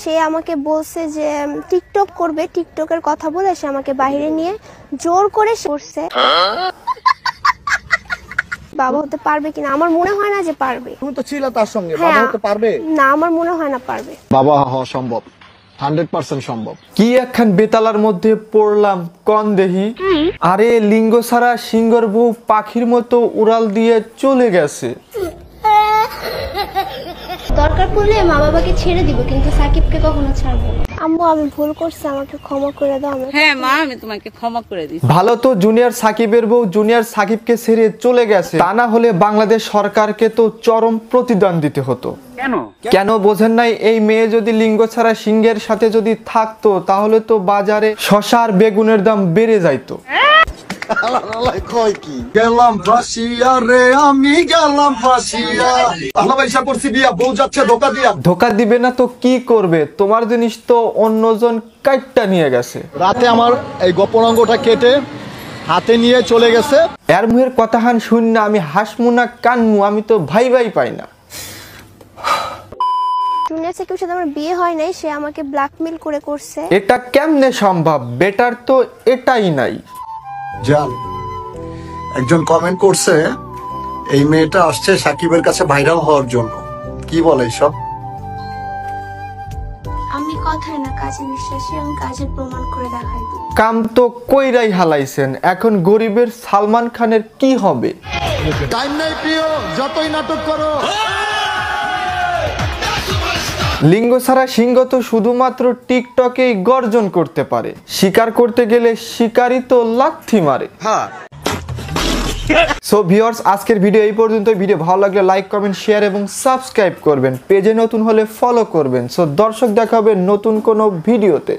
সে আমাকে বলছে যে টিকটক করবে, টিকটকের কথা বলে সে আমাকে বাইরে নিয়ে জোর করে করছে। বাবা হতে পারবে কিনা আমার মনে হয় না যে পারবে। তুমি তো ছিল তার সঙ্গে, বাবা হতে পারবে না, আমার মনে হয় না পারবে। বাবা হওয়া সম্ভব, 100% সম্ভব। কি একখান বেতালার মধ্যে পড়লাম কন দেহি। আরে লিঙ্গ ছাড়া সিংহর বউ পাখির মতো উড়াল দিয়ে চলে গেছে। দরকার পড়লে মা বাবাকে ছেড়ে দিব, কিন্তু সাকিবকে কখনো ছাড়বো না। আম্মু আমি ভুল করছি, আমাকে ক্ষমা করে দাও। হ্যাঁ মা, আমি তোমাকে ক্ষমা করে দিচ্ছি। ভালো তো জুনিয়র সাকিবের বউ জুনিয়র সাকিবকে ছেড়ে চলে গেছে, তা না হলে বাংলাদেশ সরকারকে তো চরম প্রতিদান দিতে হতো। কেন বোঝেন নাই? এই মেয়ে যদি লিঙ্গ ছাড়া সিংহের সাথে যদি থাকতো তাহলে তো বাজারে শসা আর বেগুনের দাম বেড়ে যাইতো। গেলাম ফাঁসিয়া রে, আমি গেলাম ফাঁসিয়া। আল্লাহ ভাই করছি বিয়া, বউ যাচ্ছে ধোকা দিয়া। ধোকা দিবে না তো কি করবে? তোমার জিনিস তো অন্যজন কাইটটা নিয়ে গেছে। রাতে আমার এই গোপন অঙ্গটা কেটে হাতে নিয়ে চলে গেছে। এর মুহের কথাখান শুন না আমি হাসমু না কানমু, আমি তো ভাই ভাই পাই না। জুনিয়র সাকিবের সাথে আমার বিয়ে হয় নাই, সে আমাকে ব্ল্যাকমেল করে করছে। এটা কেমনে সম্ভব? বেটার তো এটাই নাই। জান, একজন কমেন্ট করছে এই মেয়েটা আসছে সাকিবের কাছে ভাইরাল হওয়ার জন্য। কি বলে সব? আমি কথায় না কাজে বিশ্বাসী, আমি কাজের প্রমাণ করে দেখাই দিই। কাম তো কইরাই হালাইছেন, এখন গরিবের সালমান খানের কি হবে? টাইম নাই প্রিয়, যতই নাটক করো। লিঙ্গ ছাড়া সিংহ তো শুধুমাত্র টিকটকেই গর্জন করতে পারে, শিকার করতে গেলে শিকারই তো লাথি মারে। সো ভিউয়ার্স, আজকের ভিডিও এই পর্যন্ত। ভিডিও ভালো লাগলে লাইক, কমেন্ট, শেয়ার এবং সাবস্ক্রাইব করবেন। পেজে নতুন হলে ফলো করবেন। সো দর্শক, দেখা হবে নতুন কোনো ভিডিওতে।